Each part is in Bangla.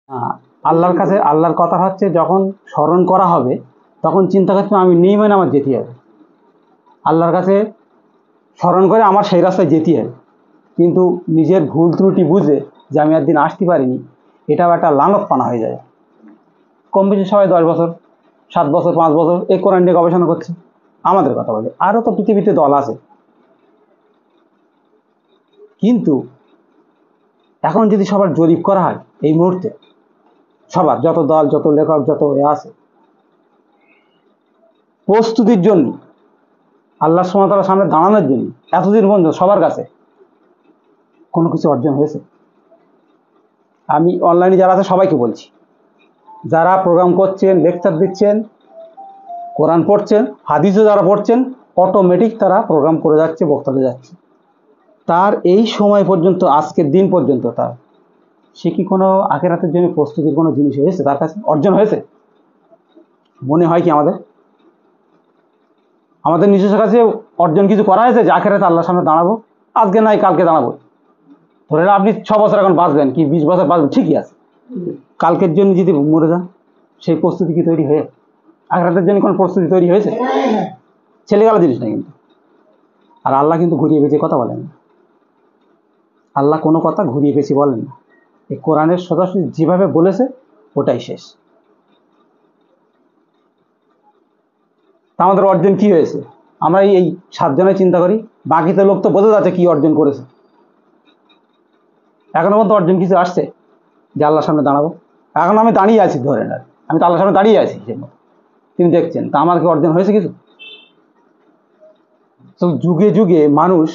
আহ, আল্লাহর কাছে আল্লাহর কথা হচ্ছে যখন স্মরণ করা হবে তখন চিন্তা করতে আমি নেই মানে আমার যেতে হবে। আল্লাহর কাছে স্মরণ করে আমার সেই রাস্তায় যেতে হবে, কিন্তু নিজের ভুল ত্রুটি বুঝে যে আমি একদিন আসতে পারিনি, এটাও একটা লালকপানা হয়ে যায়। কম বেশি সবাই 10 বছর, 7 বছর, 5 বছর এই কোরআন নিয়ে গবেষণা করছে। আমাদের কথা বলে আরও তো পৃথিবীতে দল আছে, কিন্তু এখন যদি সবার জরিপ করা হয় এই মুহূর্তে, সবার যত দল, যত লেখক, যত আছে, প্রস্তুতির জন্য, আল্লাহ সুবহানাহু ওয়া তাআলার সামনে দাঁড়ানোর জন্য এতদিন পর্যন্ত সবার কাছে কোনো কিছু অর্জন হয়েছে? আমি অনলাইনে যারা আছে সবাইকে বলছি, যারা প্রোগ্রাম করছেন, লেকচার দিচ্ছেন, কোরআন পড়ছেন, হাদিসও যারা পড়ছেন, অটোমেটিক তারা প্রোগ্রাম করে যাচ্ছে, বক্তাতে যাচ্ছে। তার এই সময় পর্যন্ত, আজকের দিন পর্যন্ত সে কি কোনো আখেরাতের জন্য প্রস্তুতির কোনো জিনিস হয়েছে তার কাছে, অর্জন হয়েছে? মনে হয় কি আমাদের নিজস্ব কাছে অর্জন কিছু করা হয়েছে যে আখেরাতে আল্লাহর সামনে দাঁড়াবো? আজকে নাই কালকে দাঁড়াবো। ধরে না আপনি 6 বছর এখন বাঁচবেন কি 20 বছর বাঁচবেন, ঠিকই আছে, কালকের জন্য যদি মরে যান, সেই প্রস্তুতি কি তৈরি হয়ে আখেরাতের জন্য কোনো প্রস্তুতি তৈরি হয়েছে? ছেলেবেলা জিনিস না কিন্তু। আর আল্লাহ কিন্তু ঘুরিয়ে পেঁচিয়ে কথা বলেন না। আল্লাহ কোনো কথা ঘুরিয়ে পেঁচিয়ে বলেন না। এই কোরআনের সরাসরি যেভাবে বলেছে ওটাই শেষ। তা আমাদের অর্জন কি হয়েছে? আমরা এই 7 জনের চিন্তা করি, বাকিতে লোক তো বোঝা যাচ্ছে কি অর্জন করেছে। এখনো পর্যন্ত অর্জন কিছু আসছে যে আল্লাহর সামনে দাঁড়াবো? এখন আমি দাঁড়িয়ে আছি, ধরে না আমি তো আল্লাহর সামনে দাঁড়িয়ে আছি, তিনি দেখছেন, তা আমার কি অর্জন হয়েছে কিছু? তো যুগে যুগে মানুষ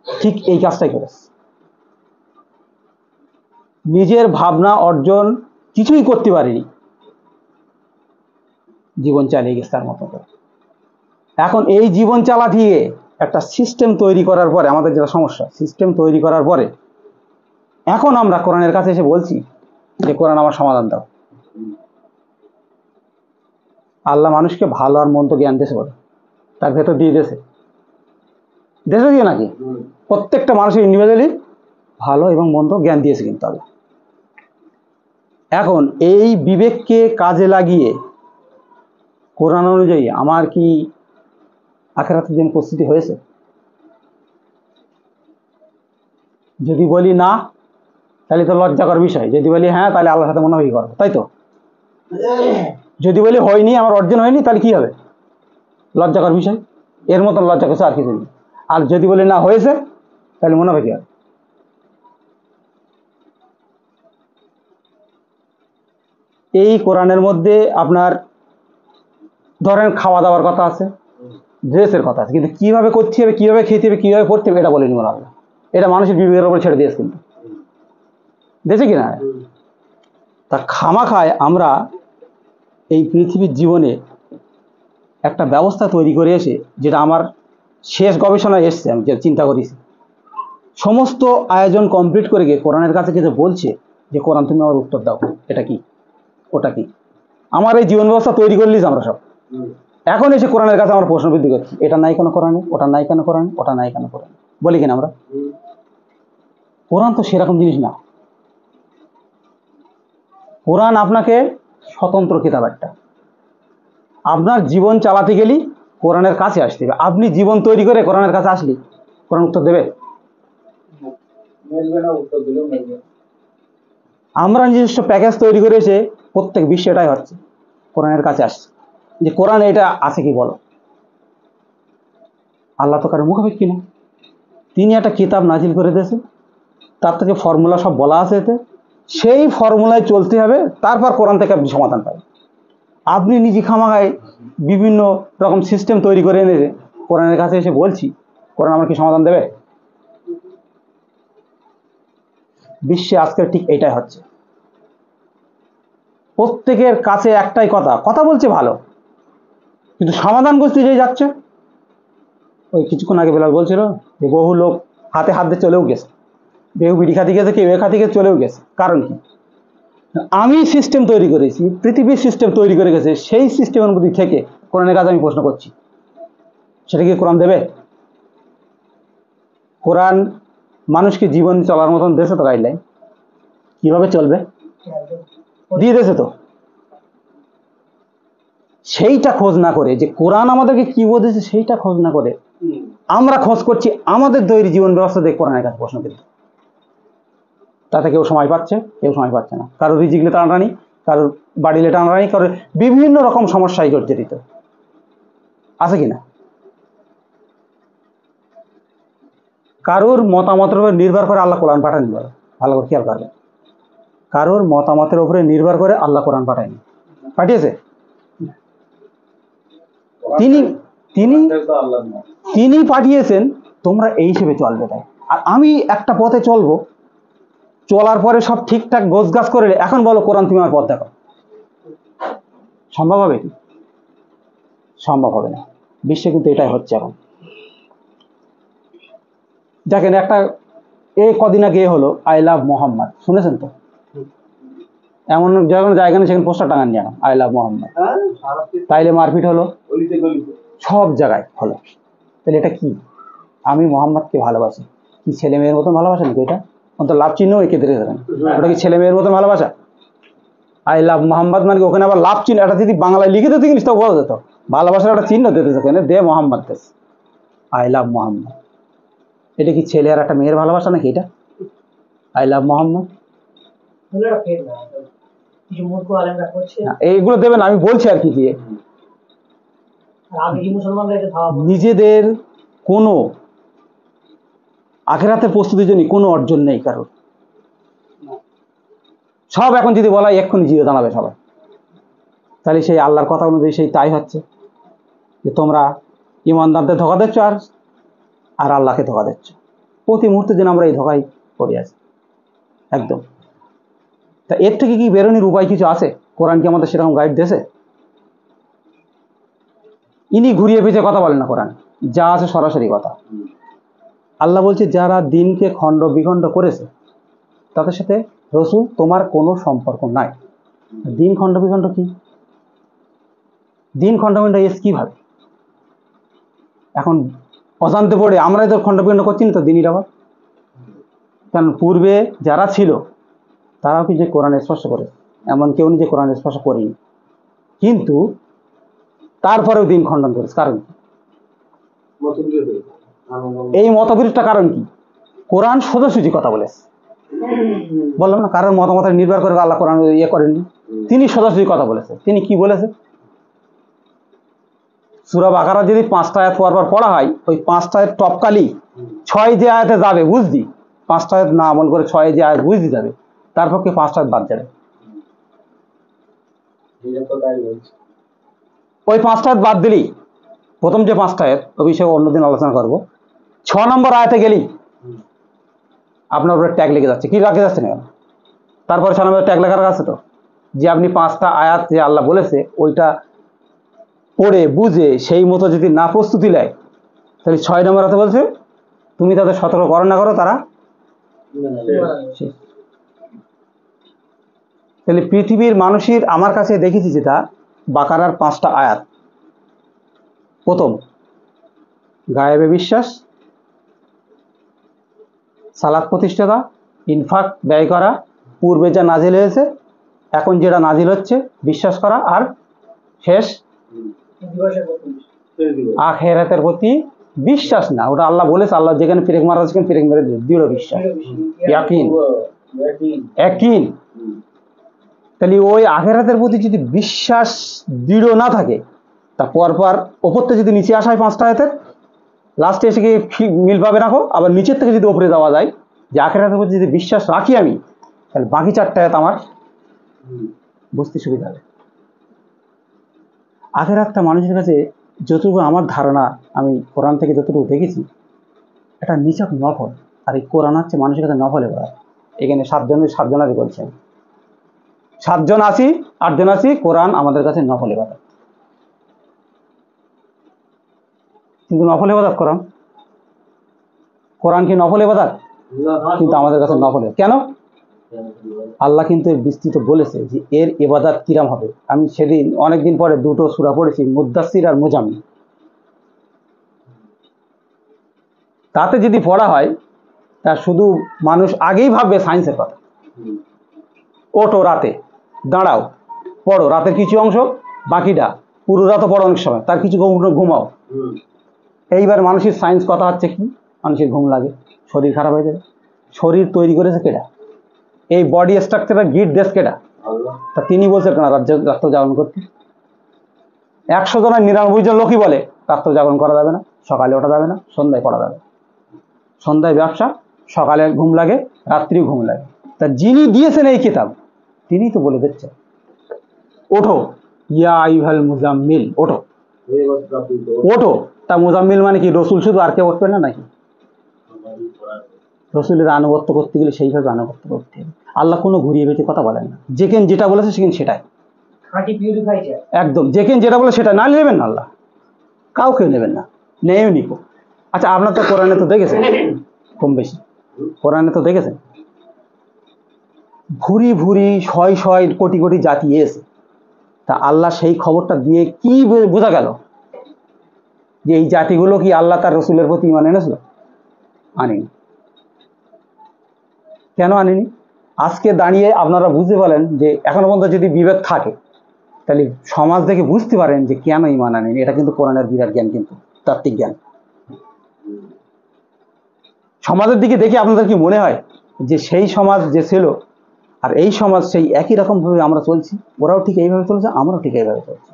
ঠিক এই কাজটাই করেছে, নিজের ভাবনা অর্জন কিছুই করতে পারেনি, জীবন চালিয়ে গেছে তার মতো করে। এখন এই জীবন চালা দিয়ে একটা সিস্টেম তৈরি করার পরে, আমাদের যেটা সমস্যা, সিস্টেম তৈরি করার পরে এখন আমরা কোরআনের কাছে এসে বলছি যে কোরআন আমার সমাধান দাও। আল্লাহ মানুষকে ভালো আর মন্দ জ্ঞান দিয়েছে বলে, তার ভেতর দিয়ে দিয়েছে, দেশে দিয়ে নাকি প্রত্যেকটা মানুষের ইন্ডিভিজুয়ালি ভালো এবং মন্দ জ্ঞান দিয়েছে কিন্তু আল্লাহ। এখন এই বিবেককে কাজে লাগিয়ে কোরআন অনুযায়ী আমার কি আখেরাতের জন্য প্রস্তুতি হয়েছে? যদি বলি না, তাহলে তো লজ্জাকর বিষয়। যদি বলি হ্যাঁ, তাহলে আল্লাহর সাথে মুনাফিকি করবো, তাই তো? যদি বলি হয়নি, আমার অর্জন হয়নি, তাহলে কি হবে? লজ্জাকর বিষয়। এর মতন লজ্জা কিছু আর কিছু নেই। আর যদি বলি না হয়েছে, তাহলে মুনাফিকি হবে। এই কোরআনের মধ্যে আপনার ধরেন খাওয়া দাওয়ার কথা আছে, ড্রেসের কথা আছে, কিন্তু কিভাবে করতে হবে, কিভাবে খেতে হবে, কিভাবে পড়তে হবে, এটা বলেনি আল্লাহ। এটা মানুষের বিবেকের উপর ছেড়ে দিয়েছে কিন্তু, দেখছে কিনা? তা খামাখায় আমরা এই পৃথিবীর জীবনে একটা ব্যবস্থা তৈরি করে এসে, যেটা আমার শেষ গবেষণায় এসছে, আমি যে চিন্তা করেছি, সমস্ত আয়োজন কমপ্লিট করে গিয়ে কোরআনের কাছে কিন্তু বলছে যে কোরআন তুমি আমার উত্তর দাও, এটা কি, ওটা কি। আমার এই জীবন ব্যবস্থা তৈরি করলিস আমরা সব, এখন এসে কোরআনের কাছে আমরা প্রশ্ন বৃদ্ধি করছি, এটা নাই কেন কোরআনে, ওটা নাই কেন কোরআনে, ওটা নাই কেন কোরআনে, বলি কিনা আমরা? কোরআন তো সেরকম জিনিস না। কোরআন আপনাকে স্বতন্ত্র কিতাব একটা, আপনার জীবন চালাতে গেলে কোরআনের কাছে আসতে হবে। আপনি জীবন তৈরি করে কোরআনের কাছে আসলে কোরআন উত্তর দেবে? আমরা নিজস্ব প্যাকেজ তৈরি করে এসে প্রত্যেক বিষয়টাই হচ্ছে কোরআনের কাছে আসছে যে কোরআন এটা আছে কি বলো। আল্লাহ তো কারো মুখাপেক্ষী না, তিনি একটা কিতাব নাজিল করে দিয়েছেন, তার থেকে ফর্মুলা সব বলা আছে এতে, সেই ফর্মুলায় চলতে হবে, তারপর কোরআন থেকে আপনি সমাধান পাবেন। আপনি নিজে খামাগায় বিভিন্ন রকম সিস্টেম তৈরি করে এনে কোরআনের কাছে এসে বলছি, কোরআন আমার কি সমাধান দেবে? বিশ্বে আজকে ঠিক এটাই হচ্ছে। প্রত্যেকের কাছে একটাই কথা, কথা বলছে ভালো, কিন্তু সমাধান করতে যে যাচ্ছে, ওই কিছুক্ষণ আগে বেলাল বলছিল যে বহু লোক হাতে হাত দিয়ে চলেও গেছে, কেউ বিড়ি খাতে গেছে, কেউ এ খাতে গিয়ে চলেও গেছে। কারণ কি? আমি সিস্টেম তৈরি করেছি, পৃথিবীর সিস্টেম তৈরি করে গেছে, সেই সিস্টেমের মধ্যে থেকে কোরআনের কাছে আমি প্রশ্ন করছি, সেটা কি কোরআন দেবে? কোরআন মানুষকে জীবন চলার মতন দেশে তো গাইডলাইন, কিভাবে চলবে, দিয়ে দিয়েছে তো। সেইটা খোঁজ না করে, যে কোরআন আমাদেরকে কি বলেছে সেইটা খোঁজ না করে আমরা খোঁজ করছি আমাদের তৈরি জীবন ব্যবস্থা দিয়ে কোরআনের কাছে প্রশ্ন করতে। তাতে কেউ সময় পাচ্ছে, কেউ সময় পাচ্ছে না। কারোর রিজিক নিয়ে টানাটানি, কারোর বাড়ি নিয়ে টানাটানি, কারোর বিভিন্ন রকম সমস্যায় জর্জরিত আছে কিনা। কারোর মতামতের উপর নির্ভর করে আল্লাহ কোরআন পাঠায়নি, বলে ভালো করে খেয়াল করবে। কারোর মতামতের উপরে নির্ভর করে আল্লাহ কোরআন পাঠায়নি, পাঠিয়েছে তিনি তিনি তিনি পাঠিয়েছেন, তোমরা এই হিসেবে চলবে। তাই আর আমি একটা পথে চলবো, চলার পরে সব ঠিকঠাক গোছগাছ করে এখন বলো কোরআন তুমি আমার পথ দেখো, সম্ভব হবে কি? সম্ভব হবে না। বিশ্বে কিন্তু এটাই হচ্ছে এখন। দেখেন একটা এই কদিন আগে হলো আই লাভ মোহাম্মদ, শুনেছেন তো? এমন যখন জায়গা নেই সেখানে পোস্টার টাঙান নিয়ে আই লাভ মোহাম্মদ, তাইলে মারপিট হলো, সব জায়গায় হলো। তাহলে এটা কি? আমি মোহাম্মদকে ভালোবাসি, কি ছেলে মেয়ের মতন ভালোবাসা নাকি? এটা অন্তত লাভ চিহ্ন এঁকে দিতে থাকেন, ওটা কি ছেলে মেয়ের মতন ভালোবাসা? আই লাভ মোহাম্মদ মানে ওখানে আবার লাভ চিহ্ন, এটা যদি বাংলায় লিখে দিতে জিনিসটা বলা যেত, ভালোবাসার একটা চিহ্ন দিতে থাকেন, দে মোহাম্মদ দেশ, আই লাভ মোহাম্মদ। এটা কি ছেলে আর একটা মেয়ের ভালোবাসা নাকি এটা? আই লাভ মোহাম্মদ এইগুলো দেবেন, আমি বলছি আর কি দিয়ে নিজেদের কোনো আখেরাতের প্রস্তুতির জন্য কোনো অর্জন নেই কারোর। সব এখন যদি বলা হয় এক্ষুনি জিরো দাঁড়াবে সবাই। তাহলে সেই আল্লাহর কথা অনুযায়ী সেই তাই হচ্ছে যে তোমরা ইমানদারদের ধোঁকা দিচ্ছ আর আল্লাহকে ধোঁকা দিচ্ছ। প্রতি মুহূর্তে যেন আমরা এই ধোঁকায় পড়ে আছি একদম। তা এর থেকে কি বেরোনোর উপায় কিছু আছে? কোরআন কি আমাদের সেরকম গাইড দিয়েছে? ইনি ঘুরিয়ে পেঁচে কথা বলেন না, কোরআন যা আছে সরাসরি কথা। আল্লাহ বলছে যারা দিনকে খণ্ড বিখণ্ড করেছে তাদের সাথে রসুল তোমার কোনো সম্পর্ক নাই। দিন খণ্ড বিখণ্ড কি? দিন খণ্ড বিখণ্ড এস কিভাবে? এখন অজান্তে পড়ে আমরা তো খণ্ড বিখণ্ড করছি না তো দিনই আবার। কারণ পূর্বে যারা ছিল তারাও কি যে কোরআন স্পর্শ করে, এমন কেউ নেই যে কোরআন স্পর্শ করেনি, কিন্তু তারপরেও দিন খণ্ডন করেছে। কারণ এই মতবিরোধটা কারণ কি? কোরআন সোজাসুজি কথা বলেছে, বললাম না কারোর মতামতের নির্ভর করে আল্লাহ কোরআন ইয়ে করেননি, তিনি সোজাসুজি কথা বলেছে। তিনি কি বলেছে? সূরা বাকারা যদি 5টা আয়াত পরপর পড়া হয়, ওই 5টা আয়াত টপকালি 6 যে আয়াতে যাবে বুঝদি, 5টা আয়াত না আমল করে 6 যে আয়াত বুঝদি যাবে, তার পক্ষে 5টা আয়াত বাদ যাবে। ওই 5টা আয়াত বাদ দিলেই, প্রথম যে 5টা আয়াত ওই বিষয়ে অন্যদিন আলোচনা করবো, 6 নম্বর আয়াতে গেলেই আপনার উপরে ট্যাগ লেগে যাচ্ছে। কি রাখে যাচ্ছে না? তারপরে 6 নম্বর ট্যাগ লেখার আছে তো, যে আপনি 5টা আয়াত যে আল্লাহ বলেছে ওইটা পড়ে বুঝে সেই মতো যদি না প্রস্তুতি নেয়, তাহলে 6 নম্বর আয়াতে বলছে তুমি তাদের সতর্ক করো না করো তারা। তাহলে পৃথিবীর মানুষের আমার কাছে দেখেছি যেটা বাকারার 5টা আয়াত, প্রথম গায়েবে বিশ্বাস, সালাত প্রতিষ্ঠাতা, ইনফাক ব্যয় করা, পূর্বে যা নাজিল হয়েছে এখন যেটা নাজিল হচ্ছে বিশ্বাস করা, আর শেষ আখিরাতের প্রতি বিশ্বাস না। ওটা আল্লাহ বলেছে, আল্লাহ যেখানে ফিরেক মারা সেখানে ফিরেক মেরে দৃঢ় বিশ্বাস, ইয়াকিন, ইয়াকিন। তাহলে ওই আখিরাতের প্রতি যদি বিশ্বাস দৃঢ় না থাকে, তা পরপর ওপর থেকে যদি নিচে আসা হয় 5টা আয়াতের লাস্টে এসে গিয়ে মিল পাবে রাখো, আবার নিচের থেকে যদি ওপরে যাওয়া যায় যে আখিরাতের প্রতি যদি বিশ্বাস রাখি আমি, তাহলে বাকি 4টা আয়াত আমার বুঝতে সুবিধা হবে। আখিরাতটা মানুষের কাছে যতটুকু আমার ধারণা, আমি কোরআন থেকে যতটুকু দেখেছি, এটা নিছক নফল। আর এই কোরআন হচ্ছে মানুষের কাছে নফলে বলা। এখানে 7জনেরই বলছেন, 7 জন আছি, 8 জন আছি, কোরআন আমাদের কাছে নফল ইবাদত। কিন্তু নফল ইবাদত কোরআন কি নফল ইবাদত? কিন্তু আমাদের কাছে নফল। কেন? আল্লাহ কিন্তু বিস্তৃত বলেছে যে এর ইবাদত কিরাম হবে। আমি সেদিন অনেকদিন পরে 2টো সূরা পড়েছি, মুদ্দাসসির আর মুজাম্মিল। তাতে যদি পড়া হয় তা শুধু মানুষ আগেই ভাববে সায়েন্সের কথা, ওটো রাতে দাঁড়াও, পড়ো রাতের কিছু অংশ, বাকিটা পুরো রাতও পড়ো, অনেক সময় তার কিছু ঘুমাও। এইবার মানুষের সায়েন্স কথা হচ্ছে কি, মানুষের ঘুম লাগে, শরীর খারাপ হয়ে যাবে। শরীর তৈরি করেছে কেটা? এই বডি স্ট্রাকচারের গিট দেশ কেটা? তা তিনি বলছে কেন রাত্র জাগরণ করতে? 100 জনের 99 জন লোকই বলে রাত্র জাগরণ করা যাবে না, সকালে ওঠা যাবে না, সন্ধ্যায় পড়া যাবে। সন্ধ্যায় ব্যবসা, সকালে ঘুম লাগে, রাত্রিও ঘুম লাগে। তা যিনি দিয়েছেন এই কিতাব, তিনি তো বলে দিচ্ছেন ওঠো, ইয়া আইয়ুহাল মুজাম্মিল, ওঠো ওঠো। তা মুজাম্মিল মানে কি রসুল শুধু, আর কেউ উঠবে না নাকি? রসুলের আনুগত্য করতে গেলে সেইভাবে আনুগত্য করতে হবে। আল্লাহ কোনো ঘুরিয়ে পেঁচিয়ে কথা বলেন না, যেখানে যেটা বলেছে সেখানে সেটাই একদম, যেখানে যেটা বলে সেটা না নেবেন না, আল্লাহ কাউকে নেবেন না, নেও নিকো। আচ্ছা, আপনার তো কোরআনে তো দেখেছেন কম বেশি, কোরআনে তো দেখেছেন ভুরি ভুরি শয় শয় কোটি কোটি জাতি এসে, তা আল্লাহ সেই খবরটা দিয়ে কি বোঝা গেল যে এই জাতিগুলো কি আল্লাহ তার রসুলের প্রতি ইমান এনেছিল? আনেনি। কেন আনেনি? আজকে দাঁড়িয়ে আপনারা বুঝতে পারেন যে এখনো পর্যন্ত যদি বিবেক থাকে, তাহলে সমাজ থেকে বুঝতে পারেন যে কেন ইমান আনেনি। এটা কিন্তু কোরআনের বিরাট জ্ঞান, কিন্তু তাত্ত্বিক জ্ঞান। সমাজের দিকে দেখে আপনাদের কি মনে হয় যে সেই সমাজ যে ছিল আর এই সমাজ সেই একই রকম ভাবে আমরা চলছি? ওরাও ঠিক এইভাবে চলছে, আমরাও ঠিক এইভাবে চলছি।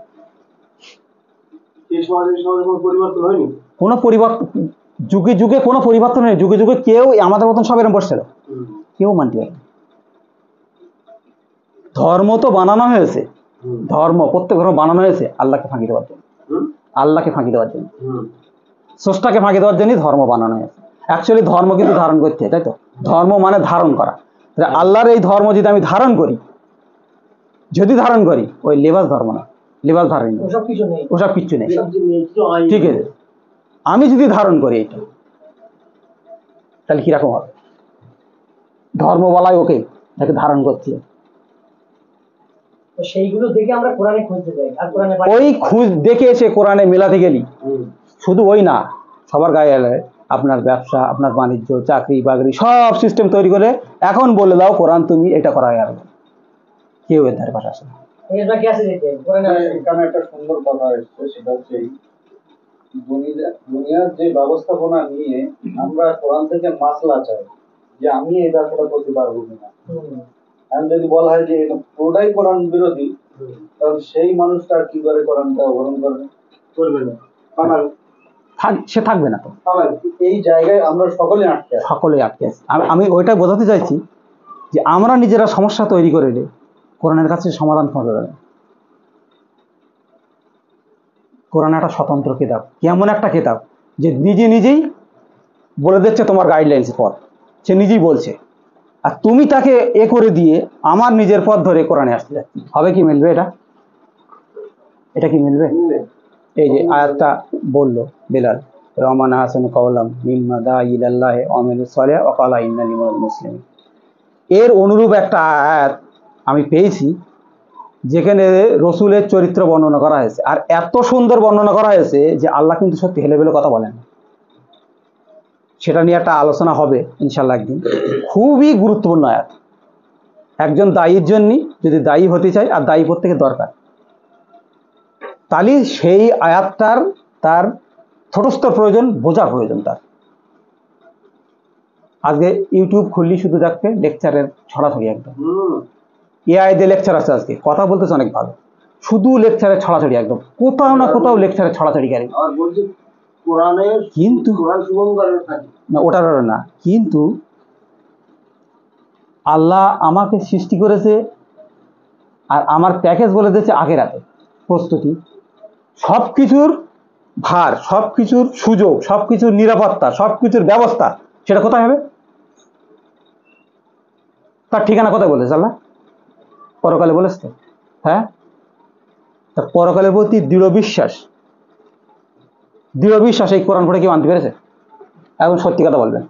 পরিবর্তন হয়নি, কোনো পরিবর্তন যুগে যুগে কোনো পরিবর্তন হয়নি। যুগে যুগে কেউ আমাদের মতন সব এরকম বসছিল, কেউ মানতে পারেনি। ধর্ম তো বানানো হয়েছে, ধর্ম প্রত্যেক ধর্ম বানানো হয়েছে আল্লাহকে ফাঁকি দেওয়ার জন্য, আল্লাহকে ফাঁকি দেওয়ার জন্য, স্রষ্টাকে ফাঁকি দেওয়ার জন্যই ধর্ম বানানো হয়েছে। অ্যাকচুয়ালি ধর্ম কিন্তু ধারণ করতে হয়, তাই তো? ধর্ম মানে ধারণ করা। আল্লাহর এই ধর্ম যদি আমি ধারণ করি, যদি ধারণ করি, ওই লেবাস ধর্ম না, লেবাস ধারণ নেই, ওসব কিচ্ছু নেই, ঠিক আছে? আমি যদি ধারণ করি এটা, তাহলে কিরকম হবে? ধর্ম বলায় ওকে তাকে ধারণ করছে, সেইগুলো দেখে আমরা কোরআনে খুঁজতে যাই, আর কোরআনে ওই খুঁজ দেখে এসে কোরআনে মেলাতে গেলি। শুধু ওই না, সবার গায়ে এলে আপনার ব্যবসা, আপনার বাণিজ্য, চাকরি বাকরি সব সিস্টেম তৈরি করে এখন বলে দাও কোরআন তুমি এটা করা যাবে, কেউ এর ধারে পাশে আসে না। এখানে একটা সুন্দর কথা এসছে, সেটা হচ্ছে দুনিয়ার যে ব্যবস্থাপনা নিয়ে আমরা কোরআন থেকে মাসলা চাই যে আমি এই ব্যবসাটা করতে পারবো কিনা। এখন যদি বলা হয় যে এটা পুরোটাই কোরআন বিরোধী, তাহলে সেই মানুষটা কি করে কোরআনটা গ্রহণ করবে? করবে না, সে থাকবে না। তো এই জায়গায় আমরা সকলেই আটকে আছি। আমি ওইটা বোঝাতে চাইছি যে আমরা নিজেরা সমস্যা তৈরি করে নিই, কোরআনের কাছে সমাধান খোঁজা যাবে। কোরআন একটা স্বতন্ত্র কিতাব, কেমন একটা কিতাব যে নিজে নিজেই বলে দিচ্ছে তোমার গাইডলাইন্স পথ, সে নিজেই বলছে, আর তুমি তাকে এ করে দিয়ে আমার নিজের পথ ধরে কোরআনে আসতে যাচ্ছি। হবে কি মিলবে? এটা কি মিলবে? এই যে আয়াতটা বললো বেলাল, রহমান হাসান কাওলাম মিম্মা দা ইলাল্লাহি ওয়া আমিলুস সালিহাত ওয়া ক্বালা ইন্নানি মিনাল মুসলিমিন, এর অনুরূপ একটা আয়াত আমি পেয়েছি যেখানে রসুলের চরিত্র বর্ণনা করা হয়েছে, আর এত সুন্দর বর্ণনা করা হয়েছে যে আল্লাহ কিন্তু সত্যি হেলেবেলে কথা বলেন। সেটা নিয়ে একটা আলোচনা হবে ইনশাল্লাহ একদিন। খুবই গুরুত্বপূর্ণ আয়াত, একজন দায়ীর জন্য, যদি দায়ী হতে চাই, আর দায়ী প্রত্যেকের দরকার, তাহলে সেই আয়াতটার তার ছোটস্থ প্রয়োজন, বোঝার প্রয়োজন তার। আজকে ইউটিউব খুললি শুধু দেখতে লেকচারের ছড়াছড়ি, একদম এআই দিয়ে লেকচার আছে, আজকে কথা বলতেছে অনেক ভালো, শুধু লেকচারের ছড়াছড়ি, একদম কোথাও না কোথাও লেকচারের ছড়াছড়ি গাড়ি। কিন্তু না, ওটার না, কিন্তু আল্লাহ আমাকে সৃষ্টি করেছে আর আমার প্যাকেজ বলে দিয়েছে আখেরাতে প্রস্তুতি, সব কিছুর ভার, সব কিছুর সুযোগ, সব কিছুর নিরাপত্তা, সব কিছুর ব্যবস্থা, সেটা কোথায় হবে? তার ঠিকানা কোথায় বলেছে আল্লাহ? পরকালে বলেছে তো, হ্যাঁ। তা পরকালের প্রতি দৃঢ় বিশ্বাস এই কোরআন পড়ে কেউ আনতে পেরেছে? এখন সত্যি কথা বলবেন,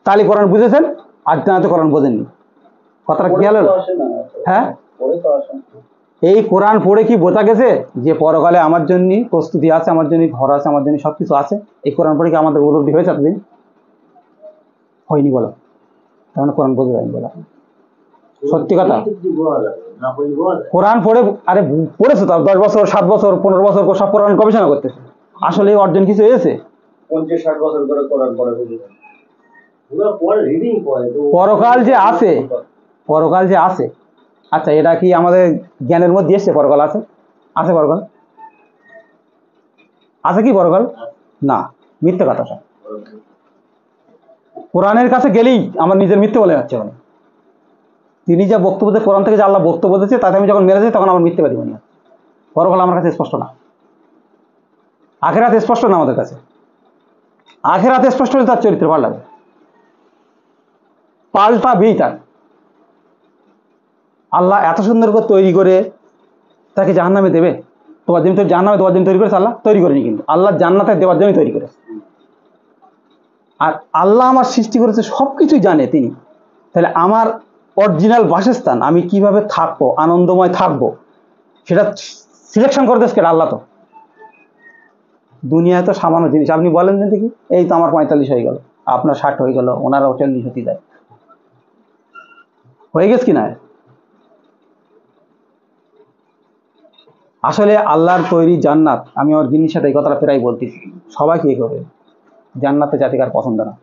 তাহলে কোরআন বুঝেছেন, আর না কোরআন বোঝেননি, কথাটা কি হলো? হ্যাঁ, এই কোরআন পড়ে কি বোঝা গেছে যে পরকালে আমার জন্য প্রস্তুতি আছে, আমার জন্য ঘর আছে, আমার জন্য সবকিছু আছে? এই কোরআন পড়ে কি আমাদের উপলব্ধি হয়েছে এতদিন? হয়নি বলো, তার মানে কোরআন বোঝা যায়নি বলো। সত্যি কথা। কোরআন পড়ে, আরে পড়েছে তো 10 বছর 7 বছর 15 বছর সব কোরআন গবেষণা করতেছে, আসলে অর্জন কিছু হয়েছে? 50-60 বছর করে কোরআন পড়ে বুঝলেন, পুরো পড়ে, রিডিং পড়ে। পরকাল যে আছে, পরকাল যে আছে, আচ্ছা এটা কি আমাদের জ্ঞানের মধ্যে এসছে পরকাল আছে? আছে পরকাল? আছে কি পরকাল? না, মিথ্যে কথা সব। কোরআনের কাছে গেলেই আমার নিজের মিথ্যে বলে যাচ্ছে। মানে তিনি যা বক্তব্য দেয়, কোরআন থেকে যে আল্লাহ বক্তব্য দিচ্ছে, তাতে আমি যখন মেরে যাই তখন আমার মিথ্যেবাদী মনে হয়। পরকাল আমার কাছে স্পষ্ট না, আখেরাত স্পষ্ট না আমাদের কাছে। আখেরাত স্পষ্ট হলে তার চরিত্র পাল্টাবে, পাল্টাবেই তার। আল্লাহ এত সুন্দর করে তৈরি করে তাকে জাহান্নামে দেবে? তোমার জন্য তো জাহান্নামে দেওয়ার জন্য তৈরি করেছে আল্লাহ? তৈরি করেনি, কিন্তু আল্লাহ জান্নাতে দেওয়ার জন্যই তৈরি করেছে। আর আল্লাহ আমার সৃষ্টি করেছে, সব কিছুই জানে তিনি। তাহলে আমার অরিজিনাল বাসস্থান, আমি কিভাবে থাকবো, আনন্দময় থাকবো, সেটা সিলেকশন করে দেশ কেটে আল্লাহ। তো দুনিয়ায় তো সামান্য জিনিস, আপনি বলেন যে দেখি, এই তো আমার 45 হয়ে গেল, আপনার 60 হয়ে গেল, ওনারাও 40 হতে যায়, হয়ে গেছে কিনা? আসলে আল্লাহর তৈরি জান্নাত, আমি আমার জিনিস সাথে এই কথাটা প্রায় বলতেছি, সবাই কি করবে? জান্নাতে জাতিকার পছন্দ না,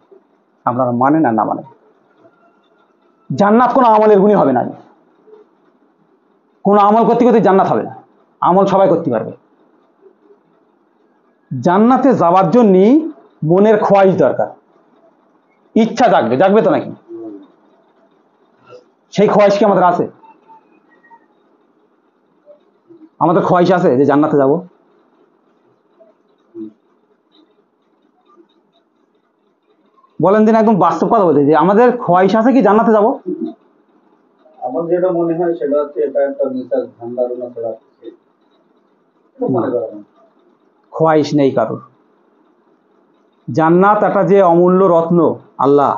আপনারা মানেন আর না মানেন, জান্নাত কোনো আমলের গুণই হবে না। কোনো আমল করতে করতে জান্নাত হবে না, আমল সবাই করতে পারবে। জান্নাতে যাওয়ার জন্য মনের খোয়াইশ দরকার, ইচ্ছা জাগবে, জাগবে তো নাকি? সেই খোয়াইশ কি আমাদের আছে? আমাদের খোয়াইশ আছে যে জান্নাতে যাব? বলেন দিন, একদম বাস্তব কথা বলতে, যে আমাদের খোয়াইশ আছে কি জান্নাতে যাব? আমার যেটা মনে হয় সেটা হচ্ছে, এটা একটা নিশার ধান্দারণা করা হচ্ছে, মনে করেন খোয়াইশ নেই কারোর। জান্নাত একটা যে অমূল্য রত্ন আল্লাহ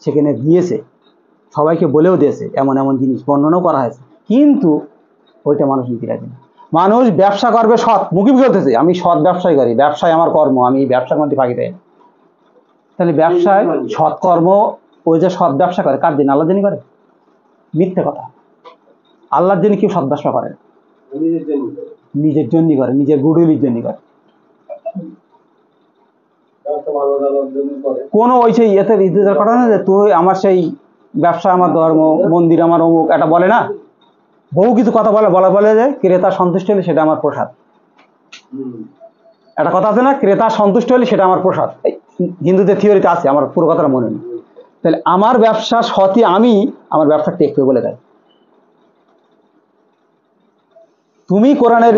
সেখানে দিয়েছে, সবাইকে বলেও দিয়েছে, এমন এমন জিনিস বর্ণনাও করা হয়েছে, কিন্তু ওইটা মানুষ নিতে রাজি না। মানুষ ব্যবসা করবে সৎ, মুখে বলতেছে আমি সৎ ব্যবসায় করি, ব্যবসায় আমার কর্ম, আমি ব্যবসার মধ্যে ফাঁকি দেয় না। তাহলে ব্যবসায় সৎকর্ম, ওই যে সৎ ব্যবসা করে কার জন্য? আল্লাহ জন্য করে? মিথ্যে কথা। আল্লাহর জন্য কেউ সৎ ব্যবসা করে না, নিজের জন্যই করে, নিজের গুডউইলের জন্য করে। কোনো ওই সেই এতে ইজ্জতের কথা না, যে তুই আমার সেই ব্যবসা আমার ধর্ম, মন্দির আমার অমুক, এটা বলে না, বহু কিছু কথা বলে যে ক্রেতা সন্তুষ্ট হলে সেটা আমার প্রসাদ। একটা কথা আছে না, ক্রেতা সন্তুষ্ট হলে সেটা আমার প্রসাদ, হিন্দুদের থিওরিতে আছে, আমার পুরো কথাটা মনে নেই। তাহলে আমার ব্যবসা সতই আমি, আমার ব্যবসা টেকবে বলে দেয়। তুমি কোরআনের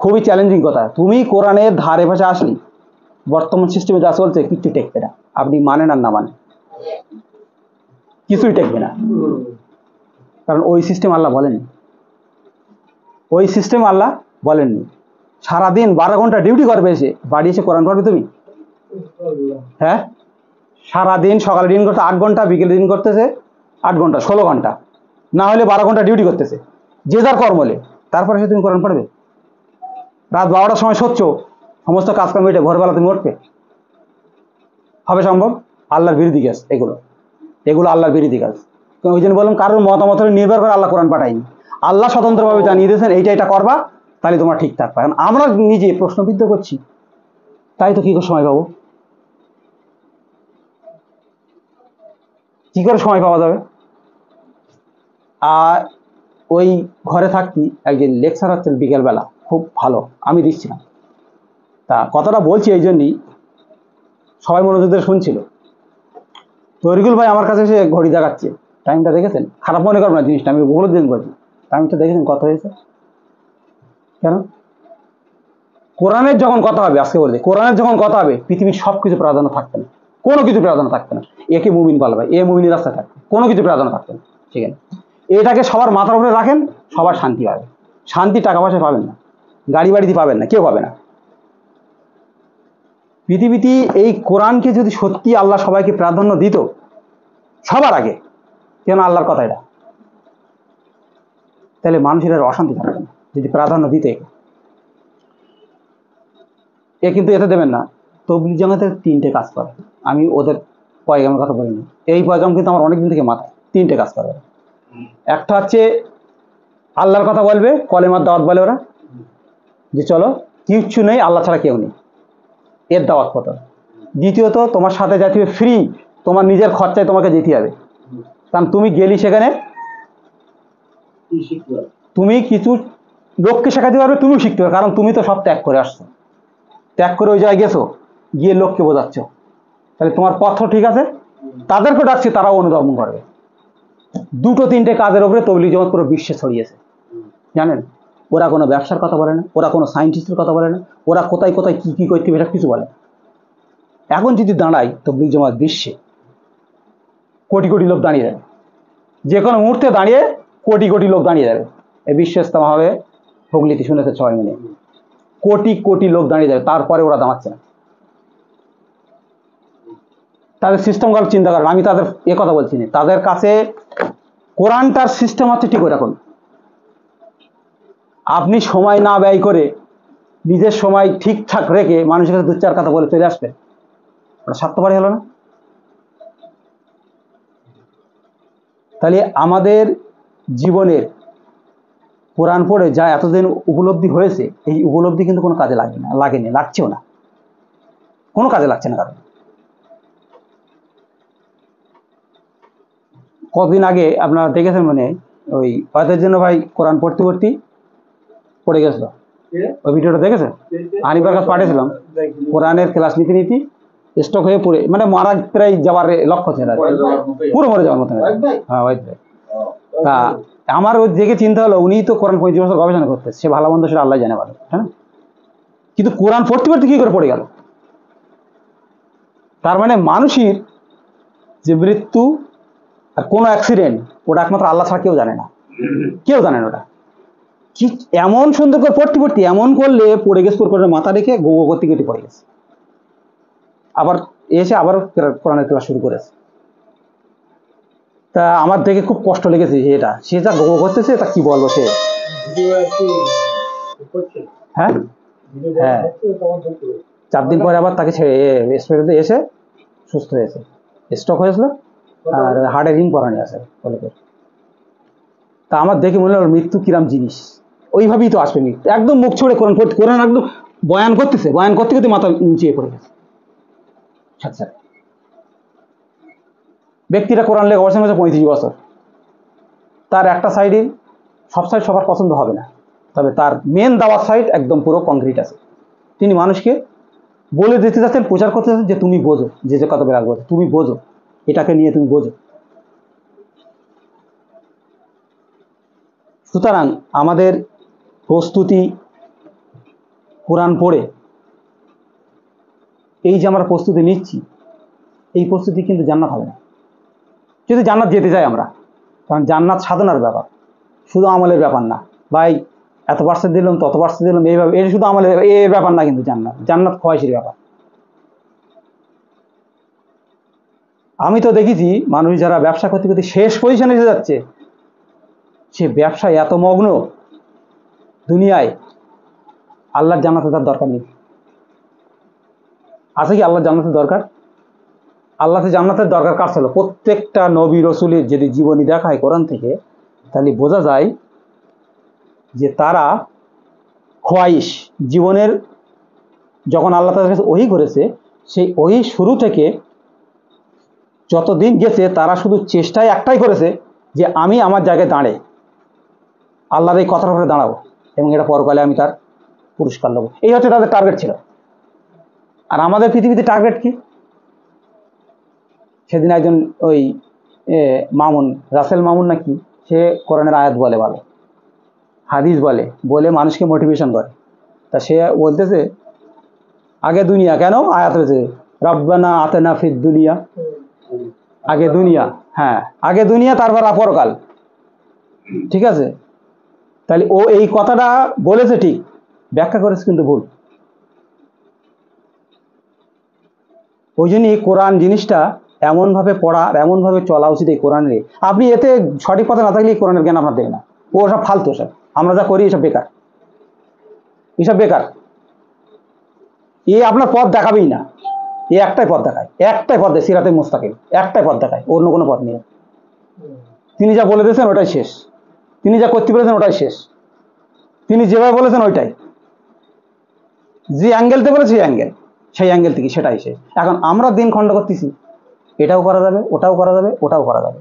খুবই চ্যালেঞ্জিং কথা, তুমি কোরআনের ধারে পাশে আসলি, বর্তমান সিস্টেমে যা চলছে কিচ্ছু টেকবে না, আপনি মানেন আর না মানেন, কিছুই টেকবে না। কারণ ওই সিস্টেম আল্লাহ বলেননি, ওই সিস্টেম আল্লাহ বলেননি। সারাদিন 12 ঘন্টা ডিউটি করবে, এসে বাড়ি এসে কোরআন পড়বে তুমি? হ্যাঁ, সারাদিন সকালে দিন করতে 8 ঘন্টা, বিকেলে দিন করতেছে 8 ঘন্টা, 16 ঘন্টা, না হলে 12 ঘন্টা ডিউটি করতেছে, যে যার কর্মলে, তারপরে সে তুমি কোরআন পড়বে? রাত 12টার সময় সচ্ছ, সমস্ত কাজকর্ম এটা, ভোরবেলা তুমি উঠবে? হবে সম্ভব? আল্লাহর বিরোধী কাজ এগুলো, এগুলো আল্লাহর বিরোধী কাজ। ওই জন্য বললাম, কারোর মতামতের নির্ভর করে আল্লাহ কোরআন পাঠায়নি, আল্লাহ স্বতন্ত্রভাবে জানিয়ে দিয়েছেন এইটা এটা করবা, তাহলে তোমার ঠিক থাকবে। এখন আমরা নিজে প্রশ্নবিদ্ধ করছি, তাই তো কি করে সময় পাবো? কি করে সময় পাওয়া যাবে? আর ওই ঘরে থাকতি, একজন লেকচার হচ্ছেন বিকেলবেলা, খুব ভালো, আমি দিচ্ছিলাম। তা কথাটা বলছি এই জন্যই, সবাই মনোযোগ দিয়ে শুনছিল। তরিকুল ভাই আমার কাছে এসে ঘড়ি দেখাচ্ছে, টাইমটা দেখেছেন? খারাপ মনে করবো না জিনিসটা, আমি বহু দিন করছি, টাইমটা দেখেছেন কত হয়েছে? কেন? কোরআনের যখন কথা হবে, আজকে বলতে কোরআনের যখন কথা হবে, পৃথিবীর সব কিছু প্রাধান্য থাকবে না, কোনো কিছু প্রাধান্য থাকবে না, একে মুমিন পালবে, এ মুমিনের রাস্তায় থাকবে, কোনো কিছু প্রাধান্য থাকবে না। ঠিক আছে, এটাকে সবার মাথার উপরে রাখেন, সবার শান্তি পাবে। শান্তি টাকা পয়সায় পাবেন না, গাড়ি বাড়িতে পাবেন না, কেউ পাবে না। পৃথিবীতে এই কোরআনকে যদি সত্যি আল্লাহ সবাইকে প্রাধান্য দিত সবার আগে, কেন আল্লাহর কথা এটা, তাহলে মানুষের আর অশান্তি থাকবে না, যদি প্রাধান্য দিতে। এ কিন্তু এতে দেবেন না, তবলিগ জামাতে 3টে কাজ করে, আমি ওদের পয়গামের কথা বলিনি, এই পয়গাম কিন্তু আমার অনেকদিন থেকে মাথায়, 3টে কাজ করে। একটা হচ্ছে আল্লাহর কথা বলবে, কলেমার দাওয়াত বলে ওরা, যে চলো কিচ্ছু নেই, আল্লাহ ছাড়া কেউ নেই, এর দাওয়াত কত। দ্বিতীয়ত তোমার সাথে যাইতে হবে ফ্রি, তোমার নিজের খরচায় তোমাকে যেতে হবে, কারণ তুমি গেলি সেখানে তুমি কিছু লোককে শেখাতে পারবে, তুমিও শিখতে পারবে, কারণ তুমি তো সব ত্যাগ করে আসছো, ত্যাগ করে ওই জায়গায় গেছো, গিয়ে লোককে বোঝাচ্ছ, তাহলে তোমার পথ ঠিক আছে। তাদেরকে ডাকছি, তারাও অনুধাবন করবে। দুটো তিনটে কাজের উপরে তবলিগ জামাত পুরো বিশ্বে ছড়িয়েছে, জানেন। ওরা কোনো ব্যবসার কথা বলে না, ওরা কোনো সায়েন্টিস্টের কথা বলে না, ওরা কোথায় কোথায় কী কী করতে হবে এটা কিছু বলে না। এখন যদি দাঁড়াই তবলিগ জামাত বিশ্বে কোটি কোটি লোক দাঁড়িয়ে যাবে, যে কোনো মুহূর্তে দাঁড়িয়ে কোটি কোটি লোক দাঁড়িয়ে যাবে। এই বিশ্ব ইস্তেমা হবে, হুগলিতে শুনেছে 6 মিনিট, কোটি কোটি লোক দাঁড়িয়ে যাবে, তারপরে ওরা দাঁড়াচ্ছে না। তাদের সিস্টেম গল্প চিন্তা করেন, আমি তাদের এ কথা বলছি না, তাদের কাছে কোরআনটার সিস্টেম হচ্ছে ঠিক ওরকম। আপনি সময় না ব্যয় করে নিজের সময় ঠিকঠাক রেখে মানুষের কাছে 2-4 কথা বলে চলে আসবেন, ওটা স্বার্থপরই হলো না? তাহলে আমাদের জীবনের কোরআন পড়ে যা এতদিন উপলব্ধি হয়েছে, এই উপলব্ধি কিন্তু কোনো কাজে লাগেনি, লাগছেও না, কোনো কাজে লাগছে না। কারণ কদিন আগে আপনারা দেখেছেন মানে ওই হয়তো জন্য ভাই কোরআন পড়তে পড়ে গেছিল, ওই ভিডিওটা দেখেছেন? আনিবার কাছে পাঠিয়েছিলাম, কোরআনের ক্লাস নিতে স্টক হয়ে পড়ে মানে মারা প্রায় যাওয়ার লক্ষ্য ছিল, পুরো মরে যাওয়ার মতো। হ্যাঁ ওই তা আমার ওই দেখে চিন্তা হলো, উনি তো কোরআন 35 বছর গবেষণা করতে, সে ভালো মন্দ সেটা আল্লাহ জানে ভালো, হ্যাঁ, কিন্তু কোরআন পড়তে কি করে পড়ে গেল? তার মানে মানুষের যে মৃত্যু আর কোনো অ্যাক্সিডেন্ট, ওটা একমাত্র আল্লাহ ছাড়া কেউ জানে না, কেউ জানে না। ওটা কি এমন সুন্দর করে পড়তে এমন করলে পড়ে গেছে, করে মাথা রেখে গো করতে কেটে পড়ে গেছে, আবার এসে আবার কোরআনের ক্লাস শুরু করেছে। তা আমার দেখে খুব কষ্ট লেগেছে, এটা সে যা গো করতেছে তা কি বলবো সে। হ্যাঁ হ্যাঁ, 4 দিন পরে আবার তাকে ছেড়ে এসে সুস্থ হয়েছে, স্ট্রোক হয়েছিল আর হার্টের রিং করানি আছে বলে। তা আমার দেখে মনে হলো মৃত্যু কিরাম জিনিস, ওইভাবেই তো আসবে মৃত্যু, একদম মুখ ছড়ে কোরআন একদম বয়ান করতে করতে মাথা নিচে পড়ে গেছে। আচ্ছা, ব্যক্তিটা কোরআন লেখা গবেষণা করেছে 35 বছর, তার একটা সাইডে সব সাইড সবার পছন্দ হবে না, তবে তার মেন দাওয়ার সাইড একদম পুরো কংক্রিট আছে। তিনি মানুষকে বলে দিতে যাচ্ছেন, প্রচার করতে যাচ্ছেন যে তুমি বোঝো, যে কথা বেরাগ বোঝো, তুমি বোঝো, এটাকে নিয়ে তুমি বোঝো। সুতরাং আমাদের প্রস্তুতি কোরআন পড়ে এই যে আমরা প্রস্তুতি নিচ্ছি, এই প্রস্তুতি কিন্তু জান্নাত হবে না, যদি জান্নাত যেতে চাই আমরা, কারণ জান্নাত সাধনার ব্যাপার, শুধু আমলের ব্যাপার না ভাই। এত পার্সেন্ট দিলাম, তত পার্সেন্ট দিলাম, এইভাবে এটা শুধু আমলের এই ব্যাপার না, কিন্তু জান্নাত খোয়াইশের ব্যাপার। আমি তো দেখেছি মানুষ যারা ব্যবসা করতে করতে শেষ পজিশনে এসে যাচ্ছে, সে ব্যবসায় এত মগ্ন, দুনিয়ায় আল্লাহর জান্নাতে তার দরকার নেই। আছে কি আল্লাহর জান্নাতের দরকার? আল্লাহতে জান্নাতের দরকার কার ছিল? প্রত্যেকটা নবী রসুলের যদি জীবনী দেখায় কোরআন থেকে, তাহলে বোঝা যায় যে তারা খোয়াইশ জীবনের, যখন আল্লাহ তাদের কাছে ওহী করেছে, সেই ওহী শুরু থেকে যতদিন গেছে তারা শুধু চেষ্টায় একটাই করেছে যে আমি আমার জায়গায় দাঁড়ে আল্লাহর এই কথার উপরে দাঁড়াবো এবং এটা পরকালে আমি তার পুরস্কার নেবো, এই হচ্ছে তাদের টার্গেট ছিল। আর আমাদের পৃথিবীতে টার্গেট কি? সেদিন একজন ওই মামুন, রাসেল মামুন নাকি, সে কোরআনের আয়াত বলে, ভালো হাদিস বলে মানুষকে মোটিভেশন করে। তা সে বলতেছে আগে দুনিয়া, কেন আয়াত হয়েছে রব্বানা আতেনা ফিদ দুনিয়া, আগে দুনিয়া, হ্যাঁ আগে দুনিয়া তারপর পরকাল, ঠিক আছে। তাহলে ও এই কথাটা বলেছে ঠিক, ব্যাখ্যা করেছে কিন্তু ভুল। ওই জন্যই কোরআন জিনিসটা এমনভাবে পড়া আর এমনভাবে চলা উচিত এই কোরআনের। আপনি এতে সঠিক পথে না থাকলে এই কোরআনের জ্ঞান আপনার দেবে না, ও সব ফালতু, সব আমরা যা করি এসব বেকার, এসব বেকার। এ আপনার পথ দেখাবেই না, এ একটাই পথ দেখায়, সিরাতে মুস্তাকিম, একটাই পথ দেখায়, অন্য কোনো পথ নেই। তিনি যা বলে দিয়েছেন ওটাই শেষ, তিনি যা করতে পেরেছেন ওটাই শেষ, তিনি যেভাবে বলেছেন ওইটাই, যে অ্যাঙ্গেলতে বলেছে সেই অ্যাঙ্গেল থেকে সেটাই শেষ। এখন আমরা দিন খণ্ড করতেছি, এটাও করা যাবে, ওটাও করা যাবে, ওটাও করা যাবে।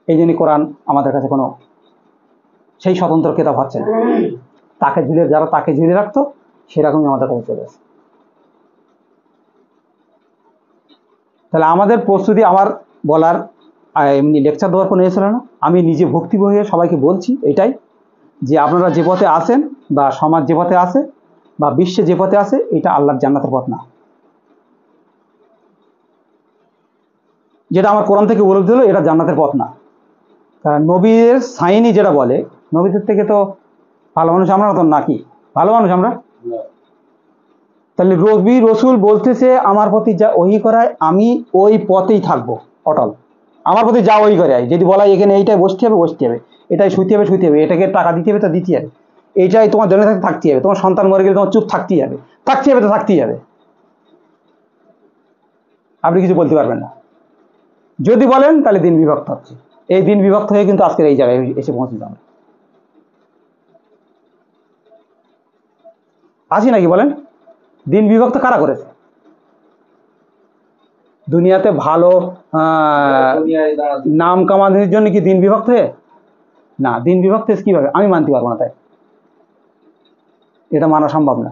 এই জন্য কোরআন আমাদের কাছে কোনো সেই স্বতন্ত্র কেতাব হচ্ছে না, তাকে যারা তাকে ঝুলিয়ে রাখতো সেরকমই আমাদের কাছে চলে আসে। তাহলে আমাদের প্রস্তুতি, আমার বলার এমনি লেকচার দেওয়ার কোনো ছিল না, আমি নিজে ভক্তি হয়ে সবাইকে বলছি এটাই, যে আপনারা যে পথে আসেন বা সমাজ যে পথে আছে বা বিশ্বে যে পথে আছে, এটা আল্লাহর জান্নাতের পথ না। যেটা আমার কোরআন থেকে বলে দিল এটা জান্নাতের পথ না। কারণ নবীর সাইনই যেটা বলে, নবীদের থেকে তো ভালো মানুষ আমরা তো নাকি, ভালো মানুষ আমরা? তাহলে রবি রসুল বলতেছে আমার প্রতি যা ওহি করায় আমি ওই পথেই থাকবো অটল, আমার প্রতি যা ওহি করে, যদি বলা এখানে এইটাই বসতে হবে, এটাই শুইতে হবে, এটাকে টাকা দিতে হবে, তা দিতে হবে, এইটাই তোমার জন্য থাকতে হবে, তোমার সন্তান মরে গেলে তোমার চুপ থাকতেই হবে, তো থাকতেই হবে, আপনি কিছু বলতে পারবেন না। যদি বলেন তাহলে দিন বিভক্ত হচ্ছে, এই দিন বিভক্ত হয়ে কিন্তু আজকের এই জায়গায় এসে পৌঁছে যাবে। আছি নাকি বলেন? দিন বিভক্ত কারা করেছে? দুনিয়াতে ভালো নাম কামানোর জন্য কি দিন বিভক্ত হয়ে? না, দিন বিভক্ত কিভাবে আমি মানতে পারবো না, তাই এটা মানা সম্ভব না।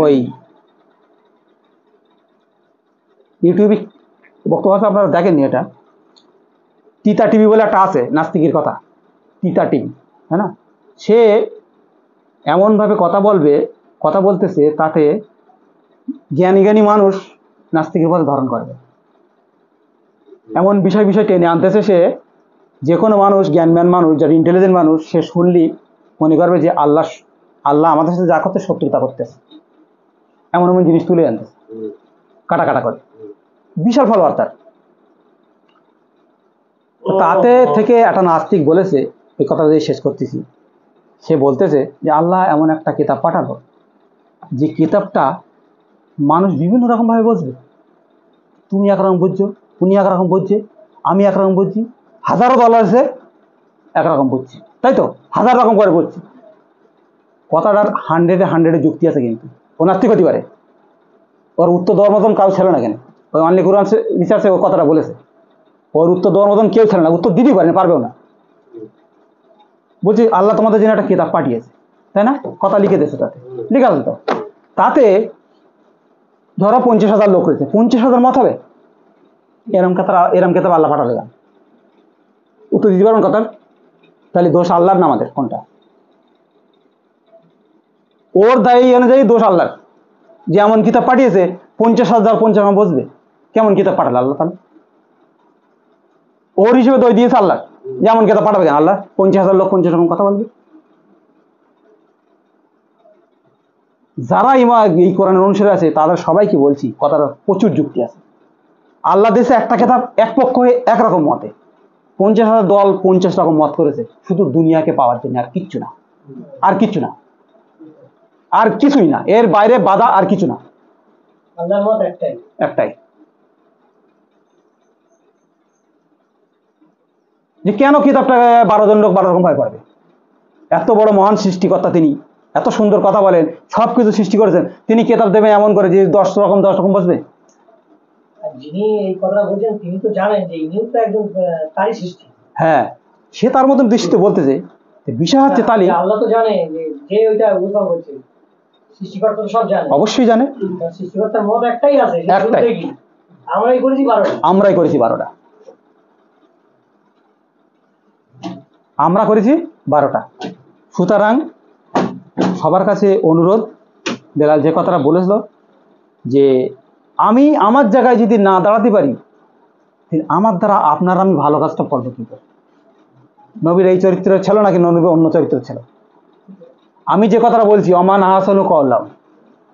ওই ইউটিউবে বক্তব্য আপনারা দেখেননি, এটা তিতা টিভি বলে একটা আছে, নাস্তিকের কথা, তিতা টিভি, হ্যাঁ না, সে এমনভাবে কথা বলতেছে তাতে জ্ঞানী মানুষ নাস্তিকের পথে ধারণ করবে, এমন বিষয় টেনে আনতেছে সে, যে কোনো মানুষ, জ্ঞানম্যান মানুষ, যারা ইন্টেলিজেন্ট মানুষ, সে শুনলি মনে করবে যে আল্লাহ আমাদের সাথে যা করতে শত্রুতা করতেছে, এমন জিনিস তুলে আনতেছে কাটা করে, বিশাল ফলোয়ার তার। তাতে থেকে একটা নাস্তিক বলেছে, এই কথা দিয়ে শেষ করতেছি, সে বলতেছে যে আল্লাহ এমন একটা কিতাব পাঠালো যে কিতাবটা মানুষ বিভিন্ন রকমভাবে বুঝবে, তুমি একরকম বুঝছো, উনি একরকম বুঝছে, আমি একরকম বুঝছি, হাজারো দল আছে একরকম বুঝছি, তাই তো হাজার রকম করে বুঝছি, কথাটার 100-এ যুক্তি আছে, কিন্তু ও নাস্তিক হতে পারে, ওর উত্তর দেওয়ার মতন কাউ ছিল না, কেন ওই অনলি কোরআন রিসার্চে ও কথাটা বলেছে, ওর উত্তর দেওয়ার মতন কেউ ছিল না, উত্তর দিতেই পারবেও না। বলছি আল্লাহ তোমাদের জন্য একটা কিতাব পাঠিয়েছে, তাই না, কথা লিখে দিয়েছে, লিখে আছে তো, তাতে ধরো 50,000 লোক রয়েছে, 50,000 মত হবে, এরম কেতাব আল্লাহ পাঠালে যান, উত্তর দিতে পারবেন কথার? তাহলে দোষ আল্লাহর না আমাদের, কোনটা? ওর দায়ী অনুযায়ী দোষ আল্লাহর, যে এমন কিতাব পাঠিয়েছে 50,000 50 বুঝবে, কেমন কিতাব পাঠালে আল্লাহ? তাহলে ওর হিসেবে দোষ দিয়েছে আল্লাহ, যেমন কিতাব পাঠাবে কেন আল্লাহ? 50,000 লোক 50 রকম কথা বলবে। যারা এই কোরআনের অনুসারে আছে তাদের সবাইকে বলছি, কথার প্রচুর যুক্তি আছে। আল্লাহ দেশে একটা কিতাব এক পক্ষ হয়ে একরকম মতে, 50,000 দল 50 রকম মত করেছে, শুধু দুনিয়াকে পাওয়ার জন্য, আর কিচ্ছু না, আর কিছুই না, এর বাইরে বাধা আর কিছু না, আল্লাহর মত একটাই। যে কেন কিতাবটাকে 12 জন লোক 12 রকম ভাবে পড়বে? এত বড় মহান সৃষ্টিকর্তা, তিনি এত সুন্দর কথা বলেন, সবকিছু সৃষ্টি করেছেন, তিনি কিতাব দেবেন এমন করে যে 10 রকম বসবে? যিনি এই কথাটা বলছেন তিনি তো জানেন যে ইনিও তো একজন তারই সৃষ্টি, হ্যাঁ, সে তার মতন দৃষ্টিতে বলতেছে। বিষয় হচ্ছে তাহলে আল্লাহ তো জানে যে ওইটা বুঝা বলছে, সৃষ্টিকর্তা তো সব জানে, অবশ্যই জানে, সৃষ্টিকর্তার মত একটাই আছে, আমরাই করেছি 12টা, আমরা করেছি 12টা। সুতরাং সবার কাছে অনুরোধ, বেলাল যে কথাটা বলেছিল যে আমি আমার জায়গায় যদি না দাঁড়াতে পারি, আমার দ্বারা আপনার আমি ভালো কাজটা করবো কি করে? নবীর এই চরিত্র ছিল নাকি নবীর অন্য চরিত্র ছিল? আমি যে কথাটা বলছি, অমান আহসানু কওলা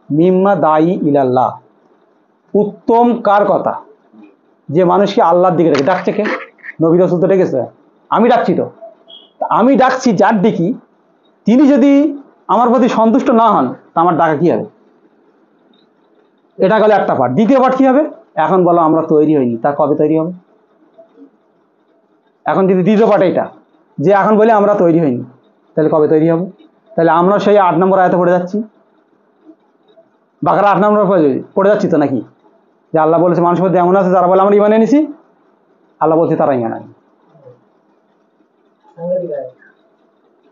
মিম্মা দায়ী ইলাল্লাহ, উত্তম কার কথা? যে মানুষকে আল্লাহর দিকে ডাকছে। কে? নবী রাসূল তো ডেকেছে, আমি ডাকছি তো, আমি ডাকছি যার দেখি, তিনি যদি আমার প্রতি সন্তুষ্ট না হন তা আমার ডাকা কি হবে? এটা গেল একটা পার্ট। দ্বিতীয় পার্ট কি হবে? এখন বলো আমরা তৈরি হইনি, তা কবে তৈরি হবে? এখন যদি দ্বিতীয় পার্ট এটা যে এখন বলে আমরা তৈরি হইনি, তাহলে কবে তৈরি হবে? তাহলে আমরা সেই 8 নম্বর আয়াতে পড়ে যাচ্ছি, বাকারা 8 নম্বর পড়ে যাচ্ছি তো নাকি? যে আল্লাহ বলেছে মানুষের মধ্যে এমন আছে যারা বলে আমরা ইমান এনেছি, আল্লাহ বলছে তারা ইমান আনি,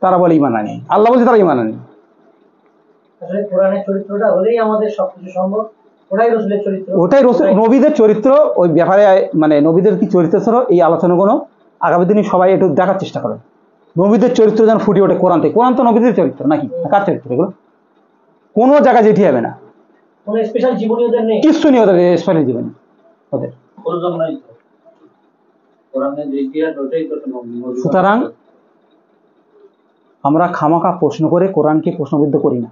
তারা বলে ইমান আনি, আল্লাহ বলছে তারা ইমান আনি। আসলে কোরআনের চরিত্রটা হলেই আমাদের সবকিছু সম্ভব। ওটাই রসুলের চরিত্র, ওটাই নবীদের চরিত্র। ওই ব্যাপারে মানে নবীদের কি চরিত্র ছিল এই আলোচনাগুলো আগামী দিনে সবাই একটু দেখার চেষ্টা করেন। নবীদের চরিত্র যেন ফুটে ওঠে কোরআন থেকে। কোরআন তো নবীদের চরিত্র নাকি, কার চরিত্র এগুলো? কোনো জায়গায় যেটি হবে না, কোনো স্পেশাল জীবনী ওদের নেই, কিছু নেই ওদের স্পেশাল জীবনে ওদের। প্রয়োজন নাই তো, কোরআনের যে ইতিহাস ওটাই তো নবী। সুতরাং আমরা খামাখা প্রশ্ন করে কোরআনকে প্রশ্নবিদ্ধ করি না।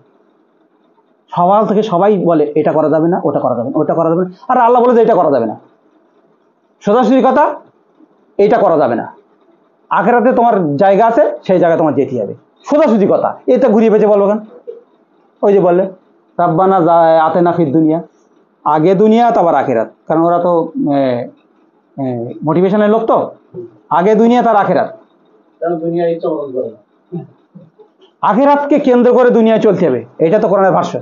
সওয়াল থেকে সবাই বলে এটা করা যাবে না, ওটা করা যাবে না, ওটা করা যাবে না। আর আল্লাহ বলে যে এটা করা যাবে না, সোজাসুজি কথা, এইটা করা যাবে না। আখেরাতে তোমার জায়গা আছে, সেই জায়গায় তোমার যেতে হবে, সোজাসুজি কথা। এটা ঘুরিয়ে পেঁচে বলবো কেন? ওই যে বললে রাব্বানা আতেনা ফিদ দুনিয়া, আগে দুনিয়া তারপর আখেরাত। কারণ ওরা তো মোটিভেশনের লোক, তো আগে দুনিয়া তার আখেরাত। কারণ দুনিয়া ইচ্ছা মতন করে না। আখেরাতকে কেন্দ্র করে দুনিয়ায় চলতে হবে, এটা তো কোরআনের ভাষ্য।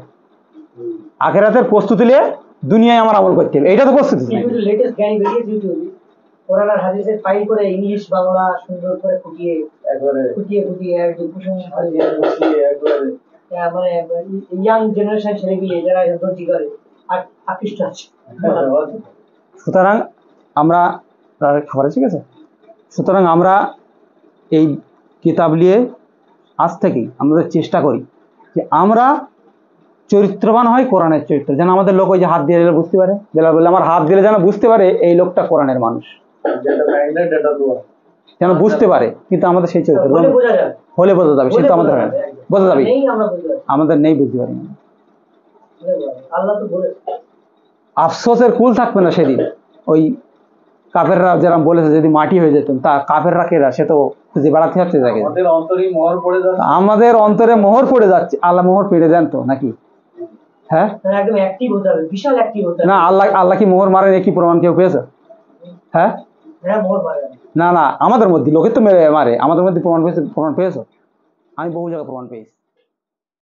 আখেরাতের প্রস্তুতি নিয়ে দুনিয়ায় আমার আমল করতে হবে, এটা তো প্রস্তুতি নেই। লেটেস্ট জ্ঞান বেরিয়েছে ইউটিউবে, কোরআন আর হাদিসের ফাইল করে ইংলিশ বাংলা সুন্দর করে ফুটিয়ে একবারে ফুটিয়ে একদম প্রশংসা করে একবারে মানে ইয়াং জেনারেশন ছেলেগুলি যারা দর্জি করে আর আকৃষ্ট আছে। সুতরাং আমরা খাবার ঠিক আছে। সুতরাং আমরা এই কিতাব নিয়ে আজ থেকেই আমাদের চেষ্টা করি যে আমরা চরিত্রবান হয় কোরআনের চরিত্র, যেন আমাদের লোক ওই যে হাত দিয়ে দিলে বুঝতে পারে, বেলা বললে আমার হাত দিলে যেন বুঝতে পারে এই লোকটা কোরআনের মানুষ, যেটা ম্যাগনেট এটা দোয়া যেন বুঝতে পারে। কিন্তু আমাদের সেই চরিত্র বলে বোঝা যাবে, হলে বোঝা যাবে, সে তো আমাদের হয় না, বোঝা যাবে, নেই আমরা বুঝতে পারি, আমাদের নেই, বুঝতে পারি না। বলে বোঝা যাবে। আল্লাহ তো বলেছে আফসোসের কুল থাকবে না সেদিন। ওই কাফেররা যেরকম বলেছে যদি মাটি হয়ে যেত, তা কাফেররা কেরা, সে তো খুঁজে বেড়াতে যাচ্ছে তাকে। আমাদের অন্তরই মোহর পড়ে যাচ্ছে, আমাদের অন্তরে মোহর পড়ে যাচ্ছে। আল্লাহ মোহর পেড়ে দেন তো নাকি? হ্যাঁ, একদম অ্যাক্টিভ হতে হবে, বিশাল অ্যাক্টিভ হতে হবে। না, আল্লাহ কি মোহর মারেন, কি প্রমাণ কেউ পেয়েছে? হ্যাঁ, হ্যাঁ মোহর মারে না, আমাদের মধ্যে লোকের তো মারে, আমাদের মধ্যে প্রমাণ পেয়েছে? আমি বহু জায়গায় প্রমাণ পেয়েছি।